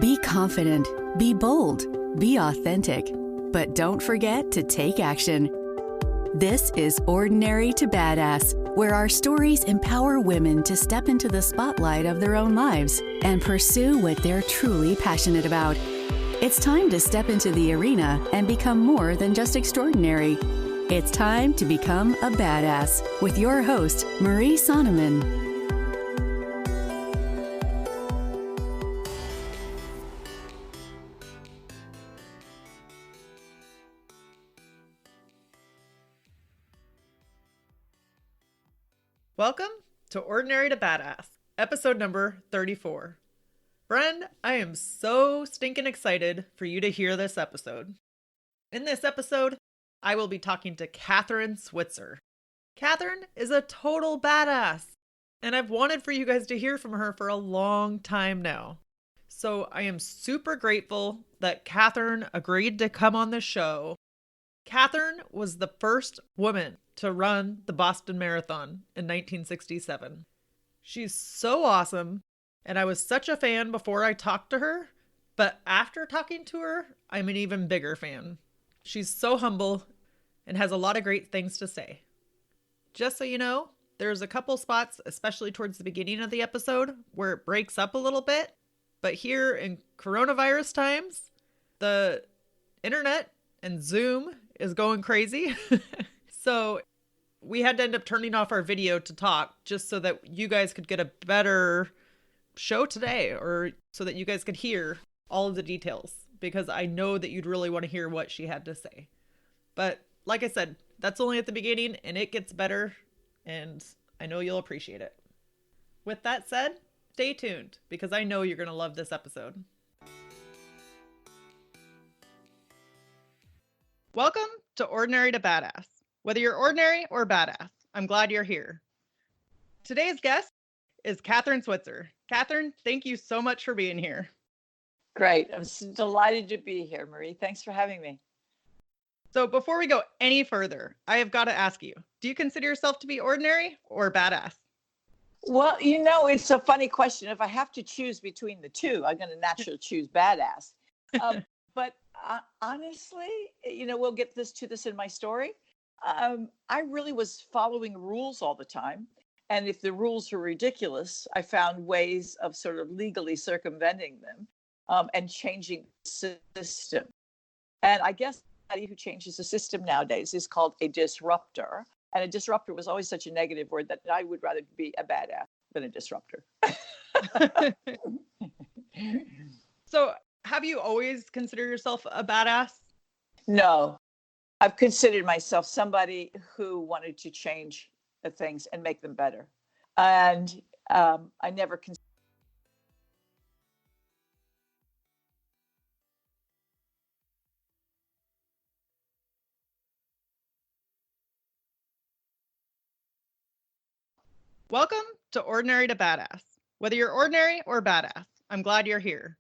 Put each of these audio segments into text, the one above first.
Be confident, be bold, be authentic, but don't forget to take action. This is Ordinary to Badass, where our stories empower women to step into the spotlight of their own lives and pursue what they're truly passionate about. It's time to step into the arena and become more than just extraordinary. It's time to become a badass with your host, Marie Sonneman. Welcome to Ordinary to Badass, episode number 34. Friend, I am so stinking excited for you to hear this episode. In this episode, I will be talking to Kathrine Switzer. Kathrine is a total badass, and I've wanted for you guys to hear from her for a long time now. So I am super grateful that Kathrine agreed to come on the show. Kathrine was the first woman to run the Boston Marathon in 1967. She's so awesome, and I was such a fan before I talked to her, but after talking to her, I'm an even bigger fan. She's so humble and has a lot of great things to say. Just so you know, there's a couple spots, especially towards the beginning of the episode, where it breaks up a little bit, but here in coronavirus times, the internet and Zoom is going crazy. So we had to end up turning off our video to talk just so that you guys could get a better show today, or so that you guys could hear all of the details, because I know that you'd really want to hear what she had to say. But like I said, that's only at the beginning, and it gets better, and I know you'll appreciate it. With that said, stay tuned, because I know you're going to love this episode. Welcome to Ordinary to Badass. Whether you're ordinary or badass, I'm glad you're here. Today's guest is Kathrine Switzer. Kathrine, thank you so much for being here. Great. I'm delighted to be here, Marie. Thanks for having me. So before we go any further, I have got to ask you, do you consider yourself to be ordinary or badass? Well, it's a funny question. If I have to choose between the two, I'm going to naturally choose badass. But honestly, we'll get to this in my story. I really was following rules all the time. And if the rules were ridiculous, I found ways of sort of legally circumventing them and changing the system. And I guess anybody who changes the system nowadays is called a disruptor. And a disruptor was always such a negative word that I would rather be a badass than a disruptor. So have you always considered yourself a badass? No. I've considered myself somebody who wanted to change the things and make them better. And I never considered. Welcome to Ordinary to Badass. Whether you're ordinary or badass, I'm glad you're here.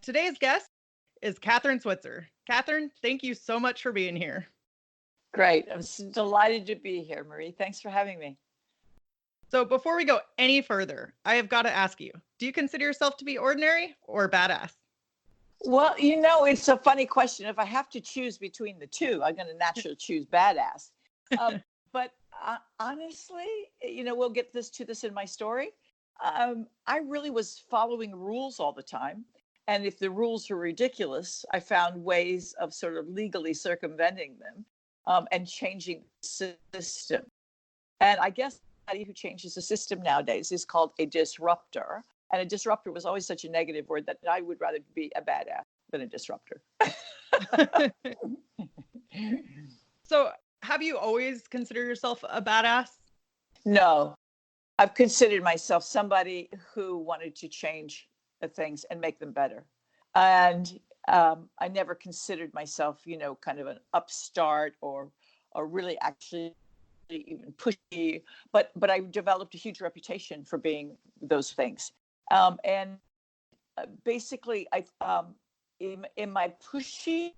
Today's guest is Kathrine Switzer. Kathrine, thank you so much for being here. Great. I'm delighted to be here, Marie. Thanks for having me. So before we go any further, I have got to ask you, do you consider yourself to be ordinary or badass? Well, it's a funny question. If I have to choose between the two, I'm going to naturally choose badass. But honestly, we'll get to this in my story. I really was following rules all the time. And if the rules were ridiculous, I found ways of sort of legally circumventing them and changing the system. And I guess anybody who changes the system nowadays is called a disruptor. And a disruptor was always such a negative word that I would rather be a badass than a disruptor. So have you always considered yourself a badass? No. I've considered myself somebody who wanted to change the things and make them better. And I never considered myself, kind of an upstart or really actually even pushy, but I developed a huge reputation for being those things. And basically, in my pushy,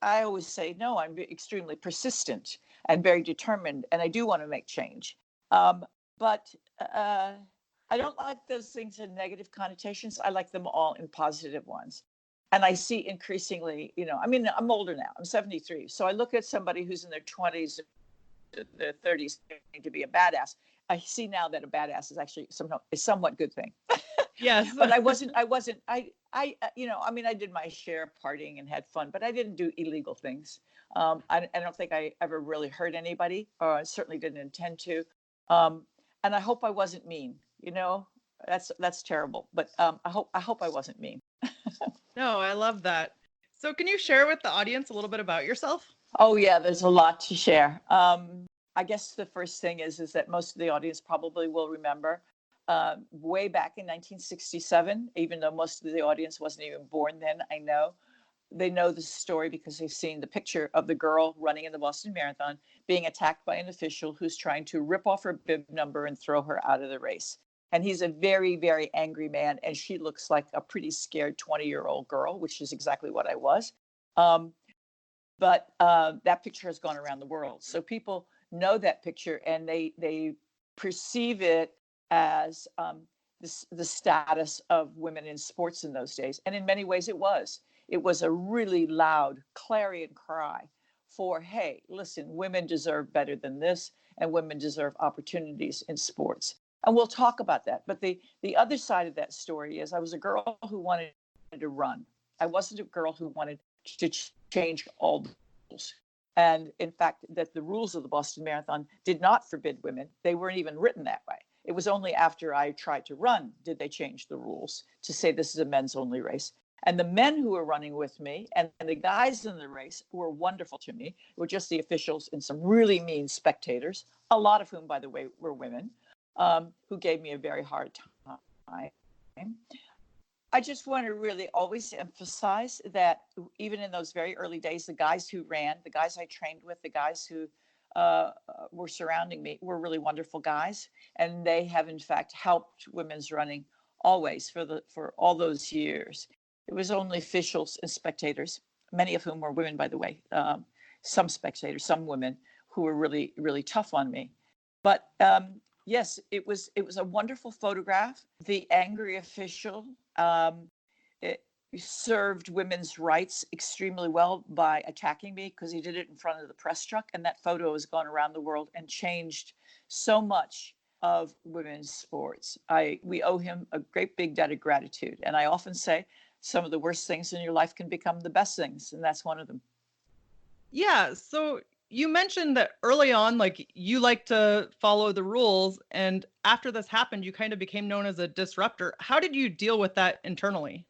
I always say, no, I'm extremely persistent and very determined, and I do want to make change. But I don't like those things in negative connotations. I like them all in positive ones. And I see increasingly, I mean, I'm older now. I'm 73. So I look at somebody who's in their 20s, their 30s to be a badass. I see now that a badass is actually a somewhat good thing. Yes. But I mean, I did my share of partying and had fun, but I didn't do illegal things. I don't think I ever really hurt anybody, or I certainly didn't intend to. And I hope I wasn't mean, that's terrible. But I hope I wasn't mean. No, I love that. So can you share with the audience a little bit about yourself? Oh yeah, there's a lot to share. I guess the first thing is that most of the audience probably will remember way back in 1967, even though most of the audience wasn't even born then. I know they know the story because they've seen the picture of the girl running in the Boston Marathon being attacked by an official who's trying to rip off her bib number and throw her out of the race. And he's a very, very angry man. And she looks like a pretty scared 20-year-old girl, which is exactly what I was. But that picture has gone around the world. So people know that picture and they perceive it as the status of women in sports in those days. And in many ways it was. It was a really loud clarion cry for, hey, listen, women deserve better than this, and women deserve opportunities in sports. And we'll talk about that. But the other side of that story is I was a girl who wanted to run. I wasn't a girl who wanted to change all the rules. And in fact, that the rules of the Boston Marathon did not forbid women. They weren't even written that way. It was only after I tried to run did they change the rules to say this is a men's only race. And the men who were running with me and the guys in the race were wonderful to me. It were just the officials and some really mean spectators, a lot of whom, by the way, were women, who gave me a very hard time. I just want to really always emphasize that even in those very early days, the guys who ran, the guys I trained with, the guys who were surrounding me were really wonderful guys. And they have, in fact, helped women's running always for all those years. It was only officials and spectators, many of whom were women, by the way, some spectators, some women who were really, really tough on me. But yes, it was a wonderful photograph. The angry official it served women's rights extremely well by attacking me because he did it in front of the press truck. And that photo has gone around the world and changed so much of women's sports. We owe him a great big debt of gratitude. And I often say some of the worst things in your life can become the best things. And that's one of them. Yeah. So you mentioned that early on, like you like to follow the rules. And after this happened, you kind of became known as a disruptor. How did you deal with that internally?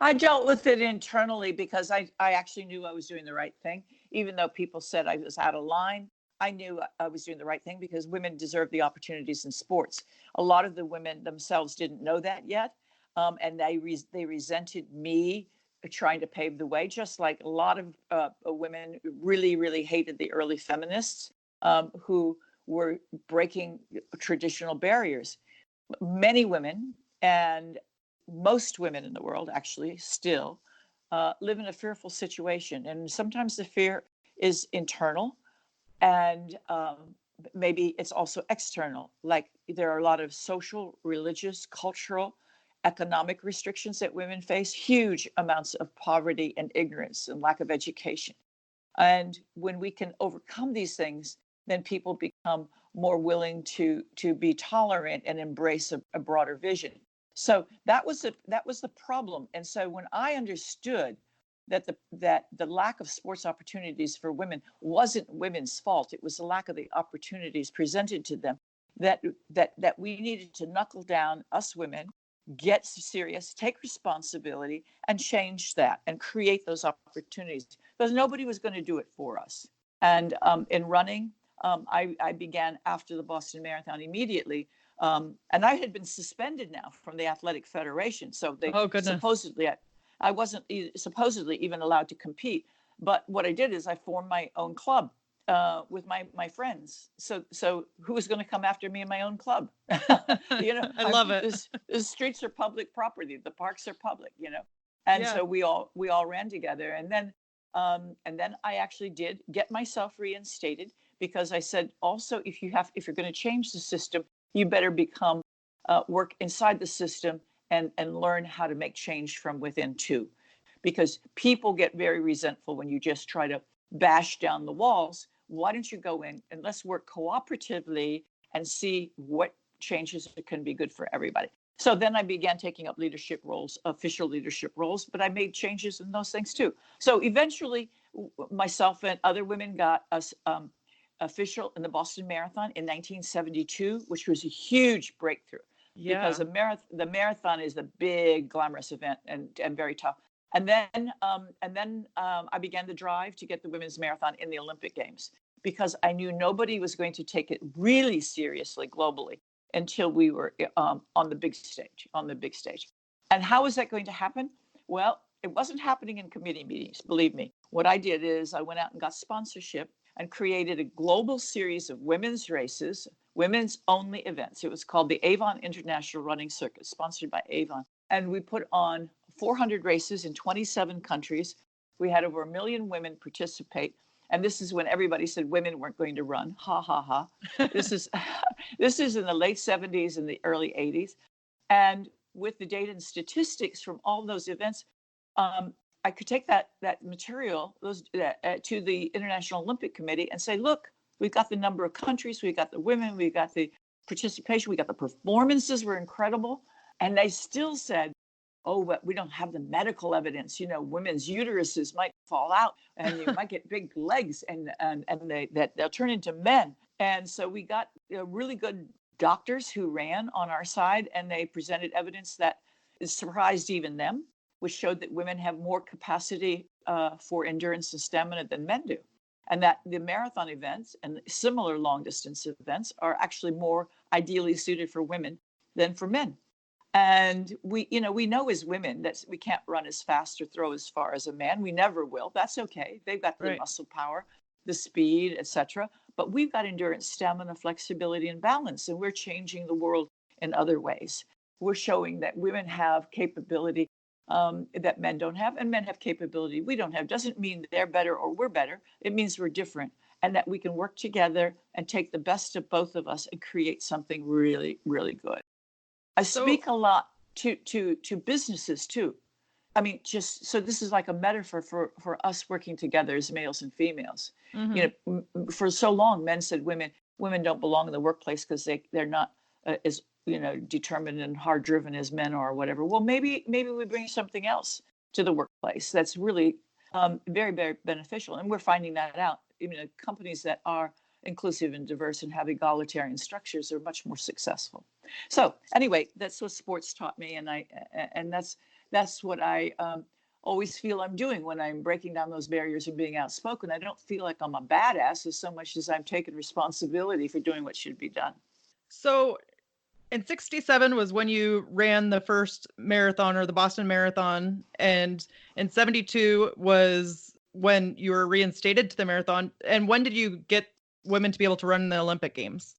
I dealt with it internally because I actually knew I was doing the right thing. Even though people said I was out of line, I knew I was doing the right thing because women deserve the opportunities in sports. A lot of the women themselves didn't know that yet. And they resented me trying to pave the way, just like a lot of women really, really hated the early feminists who were breaking traditional barriers. Many women, and most women in the world actually still live in a fearful situation. And sometimes the fear is internal and maybe it's also external. Like there are a lot of social, religious, cultural, economic restrictions that women face, huge amounts of poverty and ignorance and lack of education. And when we can overcome these things, then people become more willing to be tolerant and embrace a broader vision. So that was the problem. And so when I understood that the lack of sports opportunities for women wasn't women's fault, it was the lack of the opportunities presented to them, that we needed to knuckle down, us women, get serious, take responsibility, and change that and create those opportunities because nobody was going to do it for us. And in running, I began after the Boston Marathon immediately. And I had been suspended now from the Athletic Federation. So they supposedly, I wasn't supposedly even allowed to compete. But what I did is I formed my own club with my friends. So who was going to come after me in my own club? I love it. The streets are public property. The parks are public, And so we all ran together. And then I actually did get myself reinstated because I said, also, if you're going to change the system, you better become work inside the system and learn how to make change from within too. Because people get very resentful when you just try to bash down the walls. Why don't you go in and let's work cooperatively and see what changes can be good for everybody. So then I began taking up leadership roles, official leadership roles, but I made changes in those things too. So eventually myself and other women got us official in the Boston Marathon in 1972, which was a huge breakthrough. Yeah. Because the marathon is the big glamorous event and very tough. And then I began the drive to get the women's marathon in the Olympic Games, because I knew nobody was going to take it really seriously globally until we were on the big stage. And how is that going to happen? Well, it wasn't happening in committee meetings, believe me. What I did is I went out and got sponsorship and created a global series of women's races, women's only events. It was called the Avon International Running Circuit, sponsored by Avon. And we put on 400 races in 27 countries. We had over 1 million women participate. And this is when everybody said women weren't going to run. Ha, ha, ha. This is in the late 70s and the early 80s. And with the data and statistics from all those events, I could take that material to the International Olympic Committee and say, look, we've got the number of countries, we've got the women, we've got the participation, we got the performances were incredible. And they still said, oh, but we don't have the medical evidence. You know, women's uteruses might fall out and you might get big legs and they'll turn into men. And so we got really good doctors who ran on our side, and they presented evidence that surprised even them, which showed that women have more capacity for endurance and stamina than men do. And that the marathon events and similar long distance events are actually more ideally suited for women than for men. And we know as women that we can't run as fast or throw as far as a man. We never will. That's okay. They've got the muscle power, the speed, etc. But we've got endurance, stamina, flexibility, and balance. And we're changing the world in other ways. We're showing that women have capability that men don't have, and men have capability we don't have. Doesn't mean they're better or we're better. It means we're different, and that we can work together and take the best of both of us and create something really, really good. I speak a lot to businesses too. I mean, just so this is like a metaphor for us working together as males and females. Mm-hmm. You know, for so long, men said women don't belong in the workplace because they're not as determined and hard driven as men are or whatever. Well, maybe we bring something else to the workplace that's really very, very beneficial, and we're finding that out. Companies that are inclusive and diverse and have egalitarian structures are much more successful. So anyway, that's what sports taught me, and that's what I always feel I'm doing when I'm breaking down those barriers and being outspoken. I don't feel like I'm a badass as so much as I'm taking responsibility for doing what should be done. So in 67 was when you ran the first marathon, or the Boston Marathon, and in 72 was when you were reinstated to the marathon. And when did you get women to be able to run in the Olympic Games?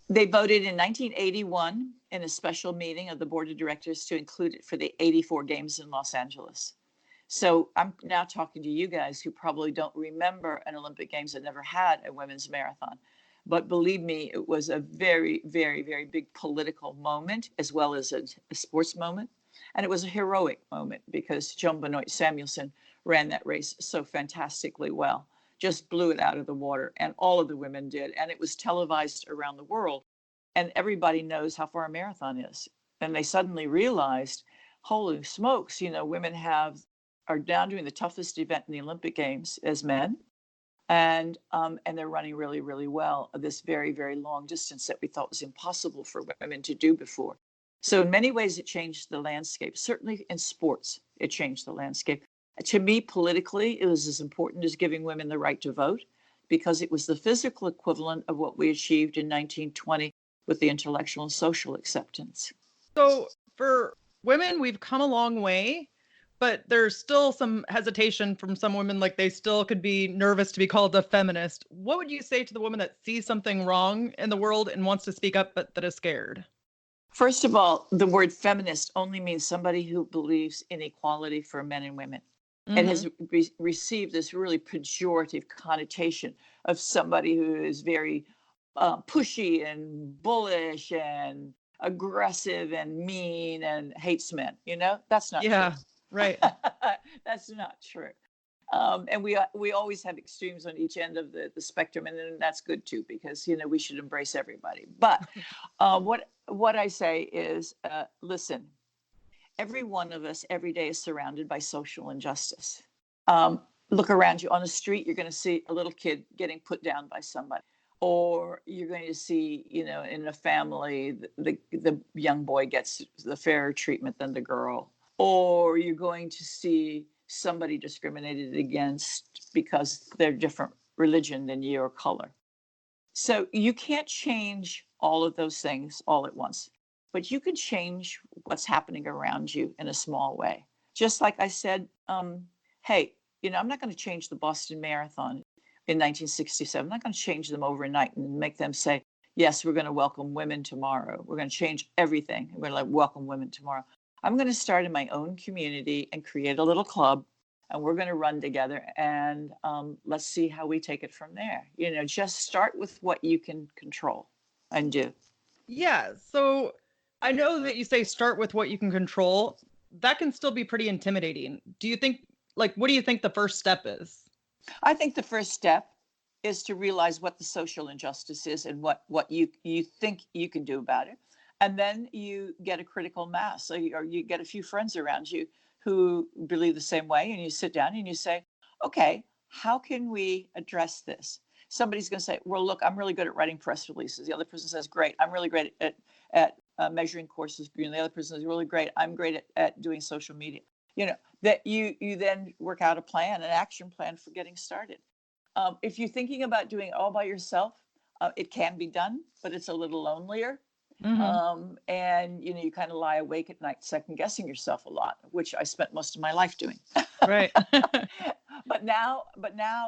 They voted in 1981 in a special meeting of the board of directors to include it for the 84 games in Los Angeles. So I'm now talking to you guys who probably don't remember an Olympic Games that never had a women's marathon. But believe me, it was a very, very, very big political moment, as well as a sports moment. And it was a heroic moment because Joan Benoit Samuelson ran that race so fantastically well. Just blew it out of the water, and all of the women did. And it was televised around the world, and everybody knows how far a marathon is. And they suddenly realized, holy smokes, women are now doing the toughest event in the Olympic Games as men, and they're running really, really well this very, very long distance that we thought was impossible for women to do before. So in many ways, it changed the landscape. Certainly in sports, it changed the landscape. To me, politically, it was as important as giving women the right to vote, because it was the physical equivalent of what we achieved in 1920 with the intellectual and social acceptance. So for women, we've come a long way, but there's still some hesitation from some women, like they still could be nervous to be called a feminist. What would you say to the woman that sees something wrong in the world and wants to speak up, but that is scared? First of all, the word feminist only means somebody who believes in equality for men and women. Mm-hmm. It has received this really pejorative connotation of somebody who is very pushy and bullish and aggressive and mean and hates men. That's not true. Yeah, right. That's not true. And we always have extremes on each end of the spectrum, and then that's good too, because we should embrace everybody. But what I say is, listen, every one of us every day is surrounded by social injustice. Look around you on the street, you're going to see a little kid getting put down by somebody, or you're going to see, in a family, the young boy gets the fairer treatment than the girl, or you're going to see somebody discriminated against because they're different religion than you or color. So you can't change all of those things all at once, but you can change what's happening around you in a small way. Just like I said, hey, I'm not going to change the Boston Marathon in 1967. I'm not going to change them overnight and make them say, yes, we're going to welcome women tomorrow. We're going to change everything. We're going to welcome women tomorrow. I'm going to start in my own community and create a little club, and we're going to run together, and let's see how we take it from there. Just start with what you can control and do. Yeah. So I know that you say start with what you can control. That can still be pretty intimidating. Do you think, what do you think the first step is? I think the first step is to realize what the social injustice is and what you think you can do about it. And then you get a critical mass, or you get a few friends around you who believe the same way, and you sit down and you say, okay, how can we address this? Somebody's going to say, well, look, I'm really good at writing press releases. The other person says, great, I'm really great at measuring courses. The other person is really great, I'm great at doing social media. That you then work out an action plan for getting started. If you're thinking about doing it all by yourself, it can be done, but it's a little lonelier. Mm-hmm. And you kind of lie awake at night second guessing yourself a lot, which I spent most of my life doing. Right. but now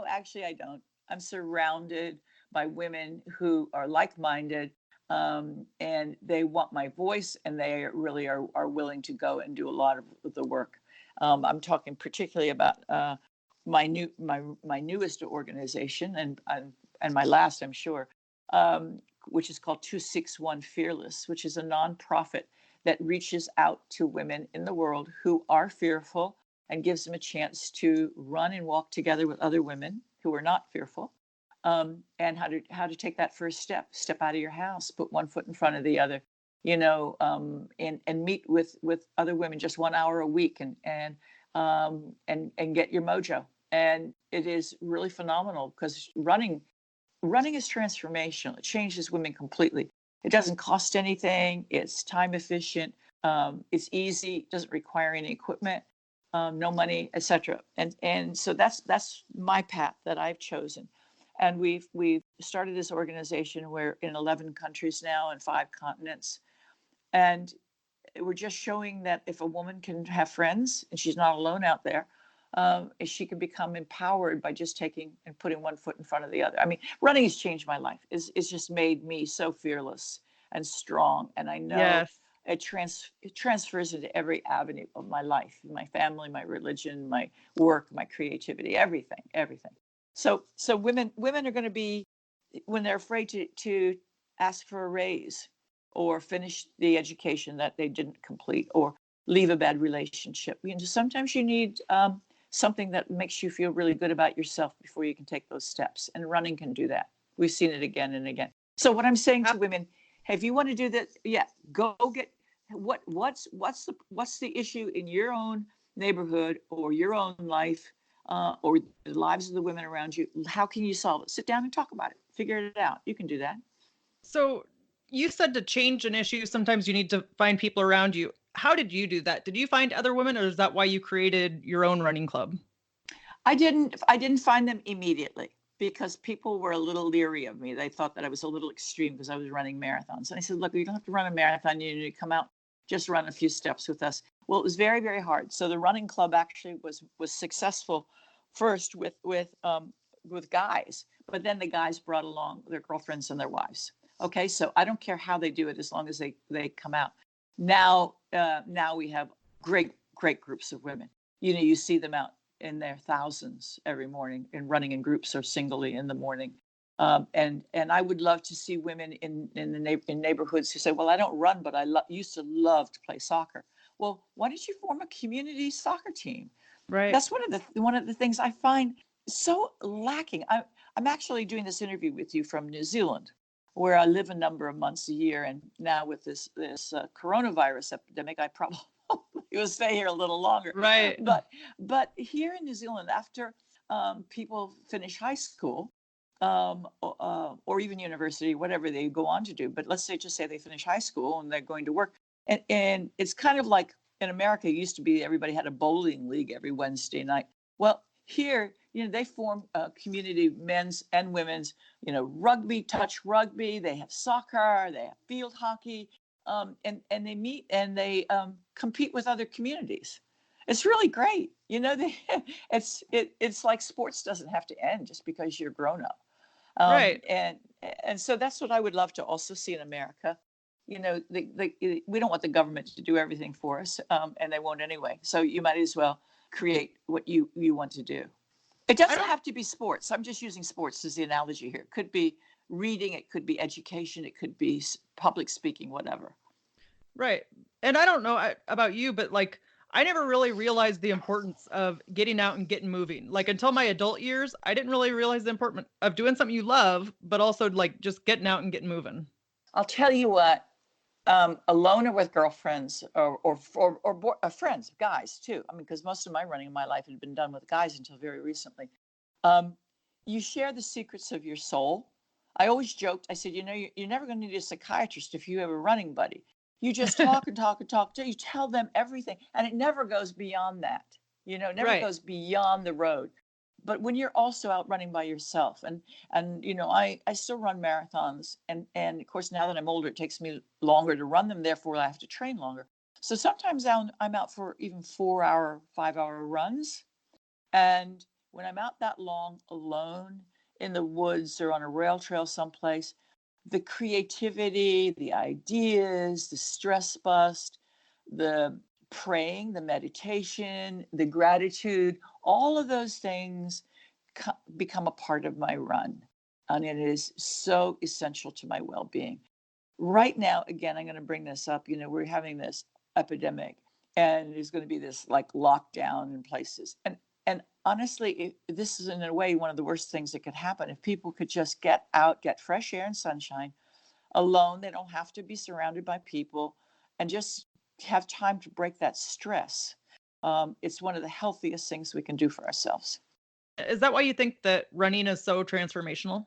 actually I don't. I'm surrounded by women who are like-minded, and they want my voice, and they really are willing to go and do a lot of the work. I'm talking particularly about my newest organization, and my last, I'm sure, which is called 261 Fearless, which is a nonprofit that reaches out to women in the world who are fearful and gives them a chance to run and walk together with other women who are not fearful, and how to take that first step out of your house, put one foot in front of the other, and meet with other women just 1 hour a week, and get your mojo. And it is really phenomenal, because running is transformational. It changes women completely. It doesn't cost anything. It's time efficient. It's easy. Doesn't require any equipment, no money, etc. And so that's my path that I've chosen. And we've started this organization. We're in 11 countries now and 5 continents. And we're just showing that if a woman can have friends and she's not alone out there, she can become empowered by just taking and putting one foot in front of the other. I mean, running has changed my life. It's just made me so fearless and strong. And I know Yes. it transfers into every avenue of my life, my family, my religion, my work, my creativity, everything. So women are going to be, when they're afraid to ask for a raise, or finish the education that they didn't complete, or leave a bad relationship. Sometimes you need something that makes you feel really good about yourself before you can take those steps. And running can do that. We've seen it again and again. So what I'm saying to women, hey, if you want to do that, go get what's the issue in your own neighborhood or your own life, or the lives of the women around you. How can you solve it? Sit down and talk about it. Figure it out. You can do that. So you said to change an issue, sometimes you need to find people around you. How did you do that? Did you find other women, or is that why you created your own running club? I didn't find them immediately, because people were a little leery of me. They thought that I was a little extreme because I was running marathons. And I said, look, you don't have to run a marathon. You need to come out, just run a few steps with us. Well, it was very, very hard. So the running club actually was successful first with guys, but then the guys brought along their girlfriends and their wives. Okay, so I don't care how they do it, as long as they come out. Now we have great groups of women. You see them out in their thousands every morning, and running in groups or singly in the morning. And I would love to see women in neighborhoods who say, well, I don't run, but I used to love to play soccer. Well, why don't you form a community soccer team? Right. That's one of the things I find so lacking. I'm actually doing this interview with you from New Zealand, where I live a number of months a year, and now with this coronavirus epidemic, I probably will stay here a little longer. Right. But here in New Zealand, after people finish high school, or even university, whatever they go on to do, but let's just say they finish high school and they're going to work, and it's kind of like in America, it used to be everybody had a bowling league every Wednesday night. Well, here, they form community men's and women's, rugby, touch rugby. They have soccer, they have field hockey, and they meet and they compete with other communities. It's really great. It's like sports doesn't have to end just because you're grown up. Right. And so that's what I would love to also see in America. We don't want the government to do everything for us, and they won't anyway. So you might as well create what you want to do. It doesn't have to be sports. I'm just using sports as the analogy here. It could be reading, it could be education, it could be public speaking, whatever. Right. And I don't know about you, but like, I never really realized the importance of getting out and getting moving. Like until my adult years, I didn't really realize the importance of doing something you love, but also like just getting out and getting moving. I'll tell you what, alone or with girlfriends or friends, guys too. I mean, because most of my running in my life had been done with guys until very recently. You share the secrets of your soul. I always joked. I said, you're never going to need a psychiatrist if you have a running buddy. You just talk and talk and talk. You tell them everything, and it never goes beyond that. It never goes beyond the road. But when you're also out running by yourself, and I still run marathons, and of course now that I'm older, it takes me longer to run them. Therefore, I have to train longer. So sometimes I'm out for even 4-hour, 5-hour runs, and when I'm out that long alone in the woods or on a rail trail someplace, the creativity, the ideas, the stress bust, the praying, the meditation, the gratitude, all of those things become a part of my run. And it is so essential to my well-being. Right now, again, I'm going to bring this up. We're having this epidemic, and there's going to be this like lockdown in places. And honestly, this is in a way one of the worst things that could happen. If people could just get out, get fresh air and sunshine alone, they don't have to be surrounded by people, and just have time to break that stress. It's one of the healthiest things we can do for ourselves. Is that why you think that running is so transformational?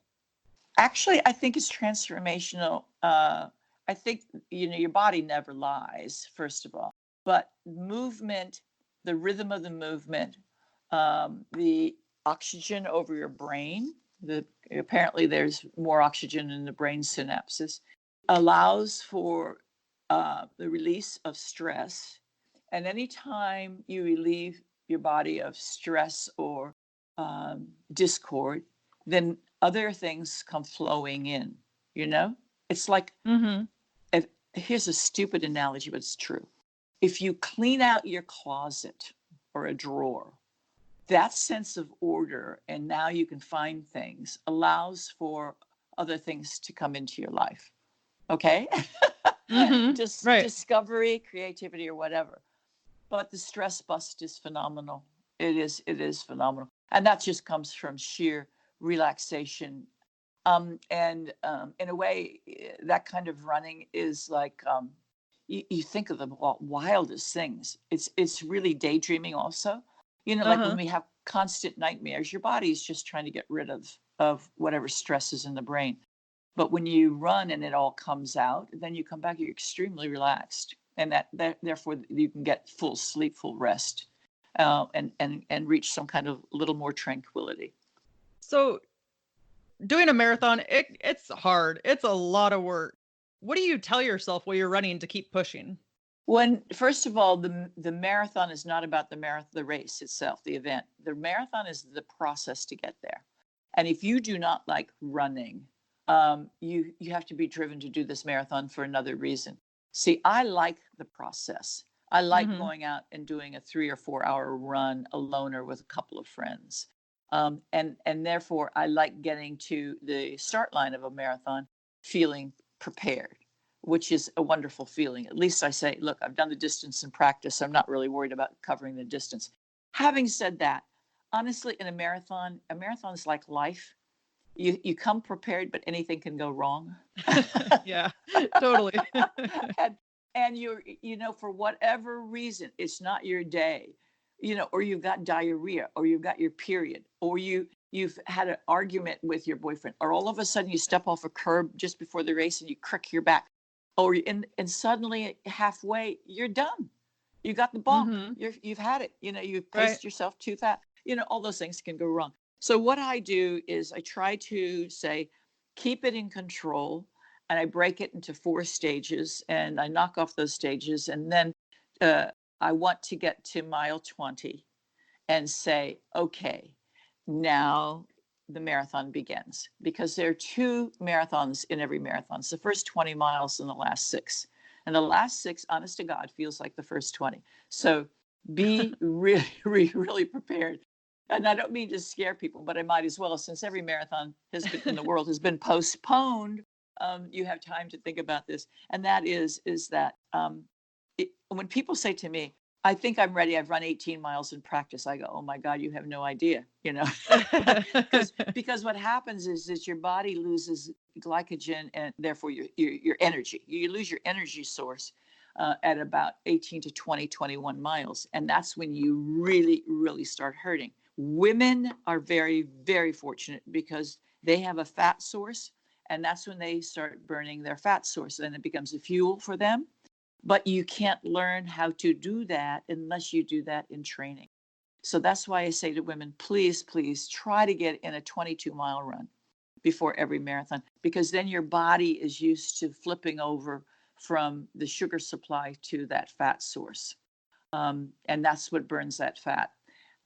Actually, I think it's transformational. I think, your body never lies, first of all, but movement, the rhythm of the movement, the oxygen over your brain, apparently there's more oxygen in the brain synapses, allows for the release of stress. And anytime you relieve your body of stress or discord, then other things come flowing in. It's like, here's a stupid analogy, but it's true. If you clean out your closet or a drawer, that sense of order, and now you can find things, allows for other things to come into your life. Okay? Just discovery, creativity, or whatever. But the stress bust is phenomenal. It is phenomenal. And that just comes from sheer relaxation. And in a way, that kind of running is like, you think of the wildest things. It's really daydreaming also. Like when we have constant nightmares, your body is just trying to get rid of whatever stress is in the brain. But when you run and it all comes out, then you come back, you're extremely relaxed. And that therefore you can get full sleep, full rest, and reach some kind of little more tranquility. So doing a marathon, it's hard. It's a lot of work. What do you tell yourself while you're running to keep pushing? First of all, the marathon is not about the race itself, the event. The marathon is the process to get there. And if you do not like running, you have to be driven to do this marathon for another reason. See, I like the process. I like going out and doing a 3 or 4 hour run alone or with a couple of friends. And therefore I like getting to the start line of a marathon feeling prepared, which is a wonderful feeling. At least I say, look, I've done the distance in practice. I'm not really worried about covering the distance. Having said that, honestly, in a marathon is like life. You come prepared, but anything can go wrong. Yeah, totally. and and for whatever reason, it's not your day, or you've got diarrhea, or you've got your period, or you've had an argument with your boyfriend, or all of a sudden you step off a curb just before the race and you crick your back, or and suddenly halfway you're done. You got the bump. Hmm. You've had it. You've Right. paced yourself too fast. All those things can go wrong. So what I do is I try to say, keep it in control, and I break it into 4 stages, and I knock off those stages, and then I want to get to mile 20 and say, okay, now the marathon begins, because there are 2 marathons in every marathon. It's the first 20 miles and the last 6. And the last 6, honest to God, feels like the first 20. So be really, really, really prepared. And I don't mean to scare people, but I might as well, since every marathon in the world has been postponed. You have time to think about this. And that is that when people say to me, I think I'm ready, I've run 18 miles in practice, I go, oh my God, you have no idea, because what happens is that your body loses glycogen, and therefore your energy. You lose your energy source at about 18 to 20, 21 miles. And that's when you really, really start hurting. Women are very, very fortunate because they have a fat source, and that's when they start burning their fat source, and it becomes a fuel for them. But you can't learn how to do that unless you do that in training. So that's why I say to women, please, please try to get in a 22-mile run before every marathon, because then your body is used to flipping over from the sugar supply to that fat source. And that's what burns that fat.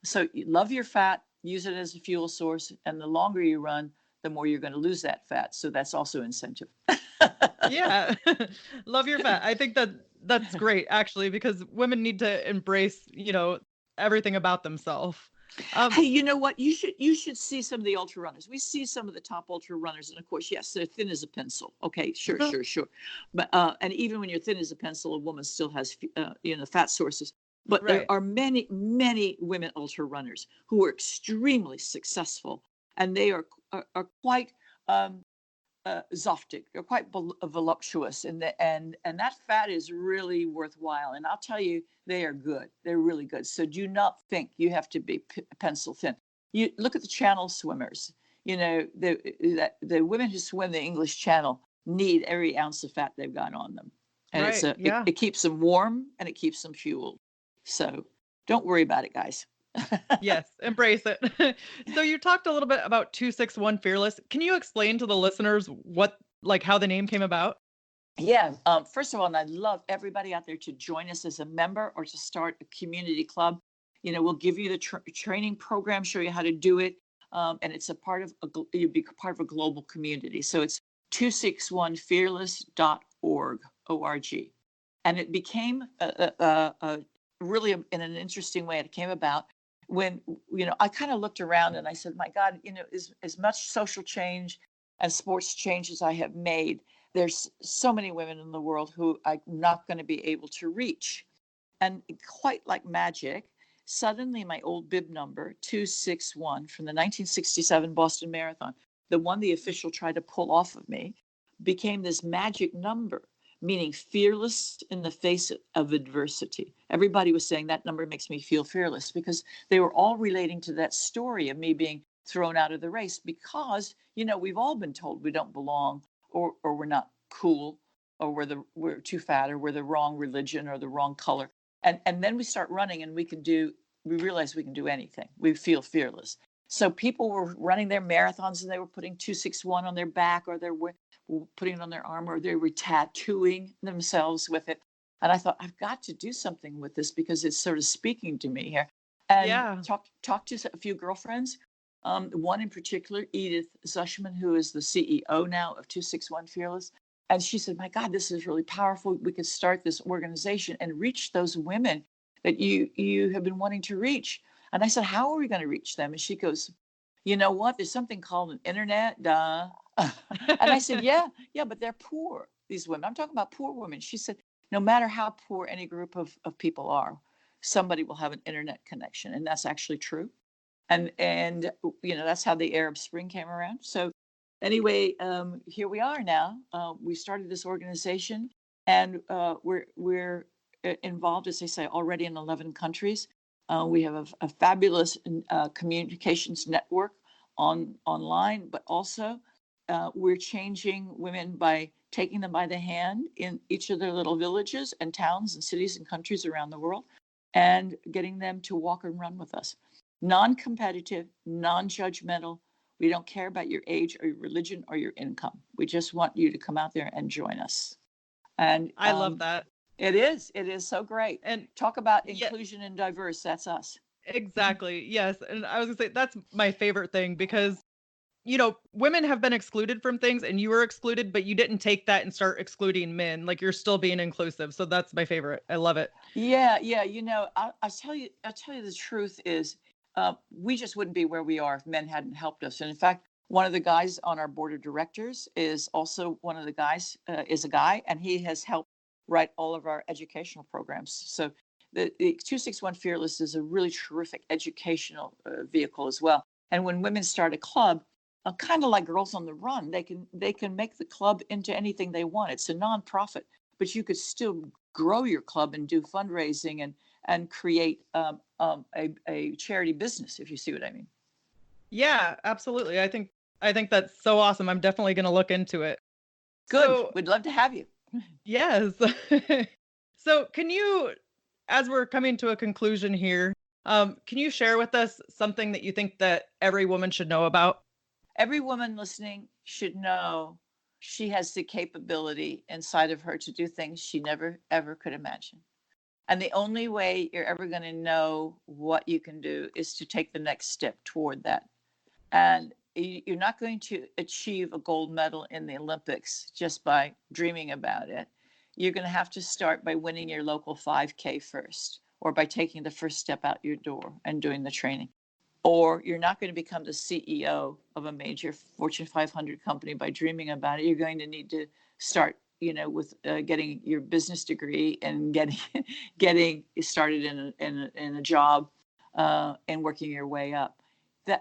So you love your fat, use it as a fuel source, and the longer you run, the more you're going to lose that fat. So that's also incentive. Yeah. Love your fat. I think that's great, actually, because women need to embrace, everything about themselves. Hey, you know what? You should see some of the ultra runners. We see some of the top ultra runners, and of course, yes, they're thin as a pencil. Okay, sure. But and even when you're thin as a pencil, a woman still has fat sources. But there Right. are many, many women ultra runners who are extremely successful, and they are quite zoftig. They're quite voluptuous, and that fat is really worthwhile. And I'll tell you, they are good. They're really good. So do not think you have to be pencil thin. You look at the Channel swimmers. The women who swim the English Channel need every ounce of fat they've got on them, and Right. Yeah. it keeps them warm and it keeps them fueled. So don't worry about it, guys. Yes. Embrace it. So you talked a little bit about 261 Fearless. Can you explain to the listeners how the name came about? Yeah. First of all, and I'd love everybody out there to join us as a member or to start a community club. We'll give you the training program, show you how to do it. And it's you'll be part of a global community. So it's 261fearless.org, O-R-G. And it became really in an interesting way. It came about when, I kind of looked around and I said, my God, as much social change and sports change as I have made, there's so many women in the world who I'm not going to be able to reach. And quite like magic, suddenly my old bib number, 261, from the 1967 Boston Marathon, the one the official tried to pull off of me, became this magic number, meaning fearless in the face of adversity. Everybody was saying that number makes me feel fearless, because they were all relating to that story of me being thrown out of the race because, we've all been told we don't belong, or we're not cool, or we're too fat, or we're the wrong religion or the wrong color. And then we start running and we realize we can do anything. We feel fearless. So people were running their marathons and they were putting 261 on their back, or they were putting it on their arm, or they were tattooing themselves with it. And I thought, I've got to do something with this because it's sort of speaking to me here. And Yeah. talk to a few girlfriends. One in particular, Edith Zushman, who is the CEO now of 261 Fearless. And she said, my God, this is really powerful. We could start this organization and reach those women that you have been wanting to reach. And I said, how are we going to reach them? And she goes, you know what? There's something called an internet. Duh. And I said, yeah, but they're poor, these women. I'm talking about poor women. She said, no matter how poor any group of people are, somebody will have an internet connection. And that's actually true. And that's how the Arab Spring came around. So anyway, here we are now. We started this organization, and we're involved, as they say, already in 11 countries. We have a fabulous communications network online, but also we're changing women by taking them by the hand in each of their little villages and towns and cities and countries around the world, and getting them to walk and run with us. Non-competitive, non-judgmental. We don't care about your age or your religion or your income. We just want you to come out there and join us. And I love that. It is so great. And talk about inclusion and diverse. That's us. Exactly. Yes. And I was gonna say that's my favorite thing, because women have been excluded from things, and you were excluded, but you didn't take that and start excluding men. Like, you're still being inclusive. So that's my favorite. I love it. Yeah. I'll tell you the truth is, we just wouldn't be where we are if men hadn't helped us. And in fact, one of the guys on our board of directors is also one of the guys, is a guy, and he has helped write all of our educational programs. So the 261 Fearless is a really terrific educational vehicle as well. And when women start a club, kind of like Girls on the Run, they can make the club into anything they want. It's a nonprofit, but you could still grow your club and do fundraising and create a charity business, if you see what I mean. Yeah, absolutely. I think that's so awesome. I'm definitely going to look into it. Good. So, we'd love to have you. Yes. So can you, as we're coming to a conclusion here, can you share with us something that you think that every woman should know about? Every woman listening should know she has the capability inside of her to do things she never, ever could imagine. And the only way you're ever going to know what you can do is to take the next step toward that. And you're not going to achieve a gold medal in the Olympics just by dreaming about it. You're going to have to start by winning your local 5K first, or by taking the first step out your door and doing the training. Or you're not going to become the CEO of a major Fortune 500 company by dreaming about it. You're going to need to start, with getting your business degree and getting started in a job and working your way up.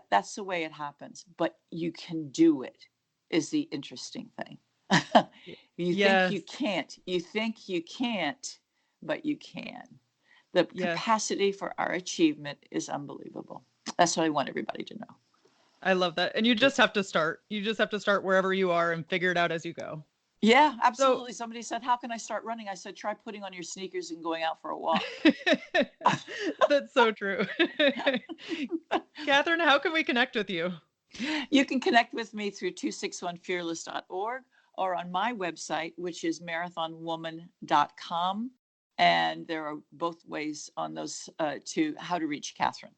That's the way it happens. But you can do it, is the interesting thing. You think you can't. You think you can't, but you can. The capacity for our achievement is unbelievable. That's what I want everybody to know. I love that. And you just have to start. You just have to start wherever you are and figure it out as you go. Yeah, absolutely. So, somebody said, how can I start running? I said, try putting on your sneakers and going out for a walk. That's so true. Kathrine, how can we connect with you? You can connect with me through 261fearless.org or on my website, which is marathonwoman.com. And there are both ways on those to how to reach Kathrine.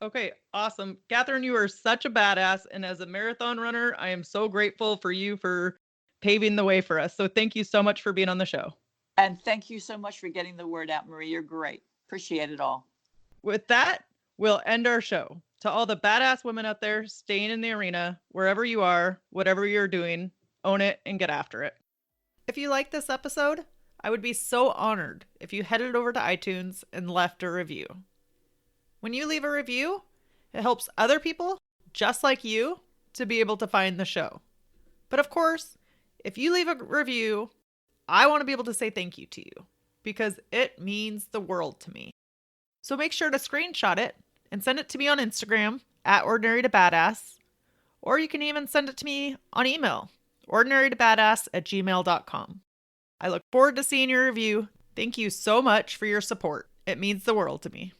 Okay, awesome. Kathrine, you are such a badass. And as a marathon runner, I am so grateful for you for paving the way for us. So thank you so much for being on the show. And thank you so much for getting the word out, Marie. You're great. Appreciate it all. With that, we'll end our show. To all the badass women out there staying in the arena, wherever you are, whatever you're doing, own it and get after it. If you like this episode, I would be so honored if you headed over to iTunes and left a review. When you leave a review, it helps other people just like you to be able to find the show. But of course, if you leave a review, I want to be able to say thank you to you because it means the world to me. So make sure to screenshot it and send it to me on Instagram @ordinarytobadass, or you can even send it to me on email, ordinarytobadass@gmail.com. I look forward to seeing your review. Thank you so much for your support. It means the world to me.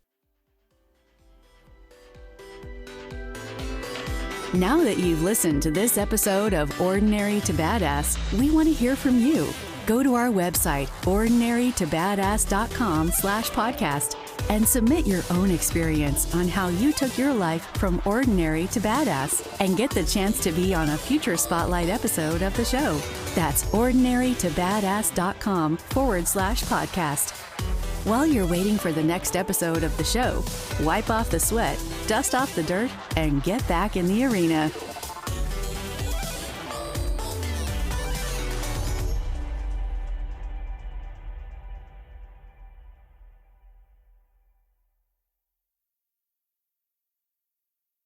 Now that you've listened to this episode of Ordinary to Badass, we want to hear from you. Go to our website, ordinarytobadass.com/podcast, and submit your own experience on how you took your life from ordinary to badass and get the chance to be on a future Spotlight episode of the show. That's ordinarytobadass.com/podcast. While you're waiting for the next episode of the show, wipe off the sweat, dust off the dirt, and get back in the arena.